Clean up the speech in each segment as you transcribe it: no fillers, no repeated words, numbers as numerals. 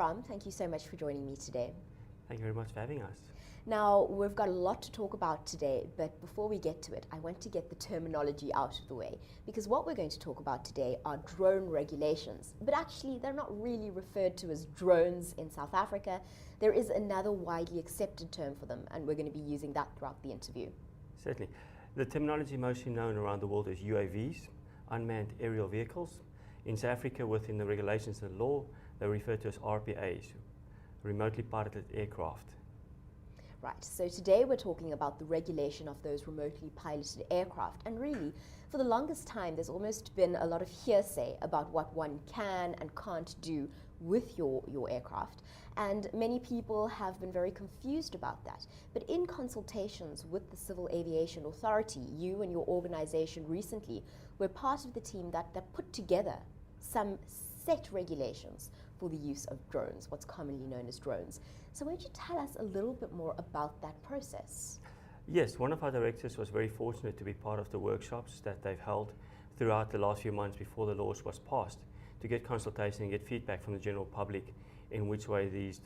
Bram, thank you so much for joining me today. Thank you very much for having us. Now, we've got a lot to talk about today, but before we get to it, I want to get the terminology out of the way, because what we're going to talk about today are drone regulations. But actually, they're not really referred to as drones in South Africa. There is another widely accepted term for them, and we're going to be using that throughout the interview. Certainly. The terminology mostly known around the world is UAVs, unmanned aerial vehicles. In South Africa, within the regulations and law, they're referred to as RPAs, remotely piloted aircraft. Right, so today we're talking about the regulation of those remotely piloted aircraft. And really, for the longest time, there's almost been a lot of hearsay about what one can and can't do with your aircraft. And many people have been very confused about that. But in consultations with the Civil Aviation Authority, you and your organization recently were part of the team that put together some set regulations for the use of drones, what's commonly known as drones. So why don't you tell us a little bit more about that process? Yes, one of our directors was very fortunate to be part of the workshops that they've held throughout the last few months before the laws was passed to get consultation and get feedback from the general public in which way these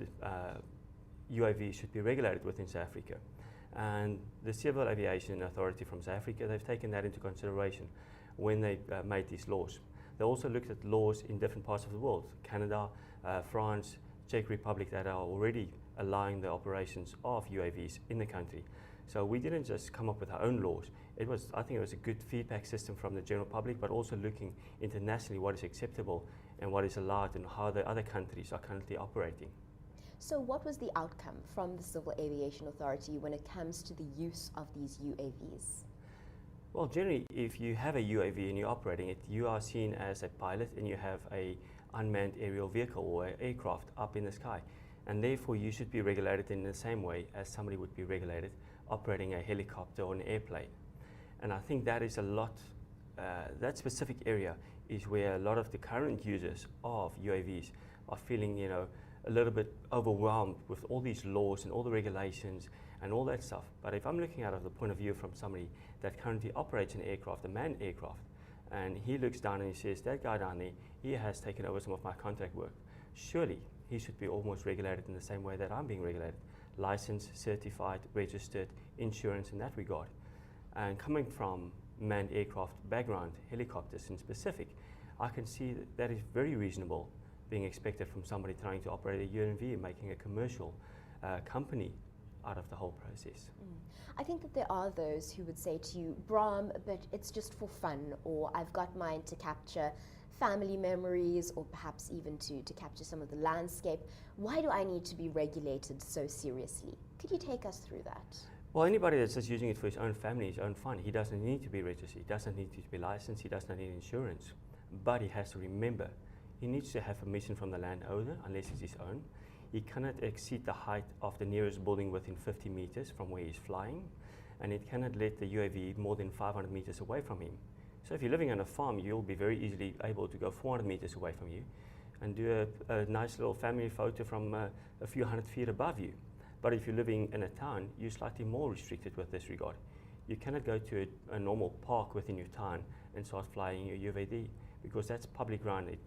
UAVs should be regulated within South Africa. And the Civil Aviation Authority from South Africa, they've taken that into consideration when they made these laws. They also looked at laws in different parts of the world, Canada, France, Czech Republic, that are already allowing the operations of UAVs in the country. So we didn't just come up with our own laws. I think it was a good feedback system from the general public, but also looking internationally what is acceptable and what is allowed and how the other countries are currently operating. So what was the outcome from the Civil Aviation Authority when it comes to the use of these UAVs? Well, generally, if you have a UAV and you're operating it, you are seen as a pilot and you have a unmanned aerial vehicle or an aircraft up in the sky. And therefore, you should be regulated in the same way as somebody would be regulated operating a helicopter or an airplane. And I think that is that specific area is where a lot of the current users of UAVs are feeling, a little bit overwhelmed with all these laws and all the regulations and all that stuff. But if I'm looking at it from the point of view from somebody that currently operates an aircraft, a manned aircraft, and he looks down and he says, that guy down there, he has taken over some of my contract work. Surely he should be almost regulated in the same way that I'm being regulated. Licensed, certified, registered, insurance in that regard. And coming from manned aircraft background, helicopters in specific, I can see that is very reasonable being expected from somebody trying to operate a UNV and making a commercial company out of the whole process. I think that there are those who would say to you, Bram, but it's just for fun, or I've got mine to capture family memories, or perhaps even to capture some of the landscape. Why do I need to be regulated so seriously? Could you take us through that? Well, anybody that's just using it for his own family, his own fun, he doesn't need to be registered, he doesn't need to be licensed, he doesn't need insurance. But he has to remember, he needs to have permission from the landowner, unless it's his own. He cannot exceed the height of the nearest building within 50 meters from where he's flying, and it cannot let the UAV more than 500 meters away from him. So if you're living on a farm, you'll be very easily able to go 400 meters away from you and do a nice little family photo from a few hundred feet above you. But if you're living in a town, you're slightly more restricted with this regard. You cannot go to a normal park within your town and start flying your UAV, because that's public ground. It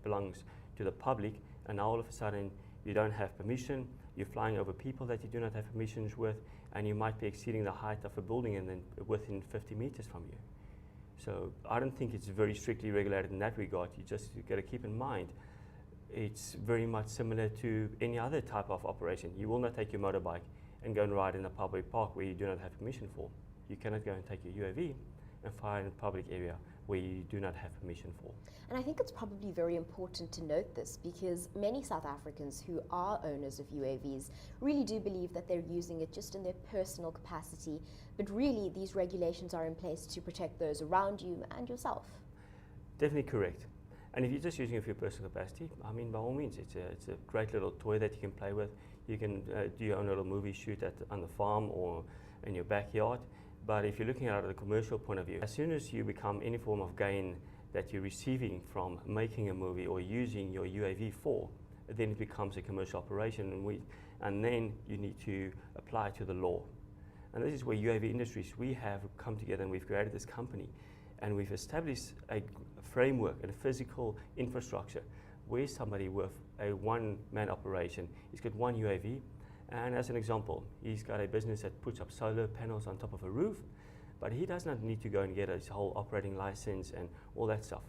belongs to the public, and now all of a sudden you don't have permission, you're flying over people that you do not have permissions with, and you might be exceeding the height of a building and then within 50 meters from you. So I don't think it's very strictly regulated in that regard. You got to keep in mind, it's very much similar to any other type of operation. You will not take your motorbike and go and ride in a public park where you do not have permission for. You cannot go and take your UAV and fly in a public area where you do not have permission for. And I think it's probably very important to note this, because many South Africans who are owners of UAVs really do believe that they're using it just in their personal capacity, but really these regulations are in place to protect those around you and yourself. Definitely correct. And if you're just using it for your personal capacity, I mean, by all means, it's a great little toy that you can play with. You can do your own little movie shoot on the farm or in your backyard. But if you're looking at it at a commercial point of view, as soon as you become any form of gain that you're receiving from making a movie or using your UAV for, then it becomes a commercial operation, and then you need to apply to the law. And this is where UAV Industries, we have come together and we've created this company, and we've established a framework and a physical infrastructure where somebody with a one-man operation, he's got one UAV, and as an example, he's got a business that puts up solar panels on top of a roof, but he does not need to go and get his whole operating license and all that stuff.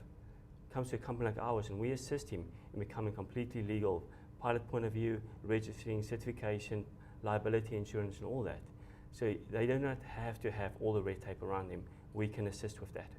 Comes to a company like ours, and we assist him in becoming completely legal, pilot point of view, registering, certification, liability insurance, and all that. So they do not have to have all the red tape around them. We can assist with that.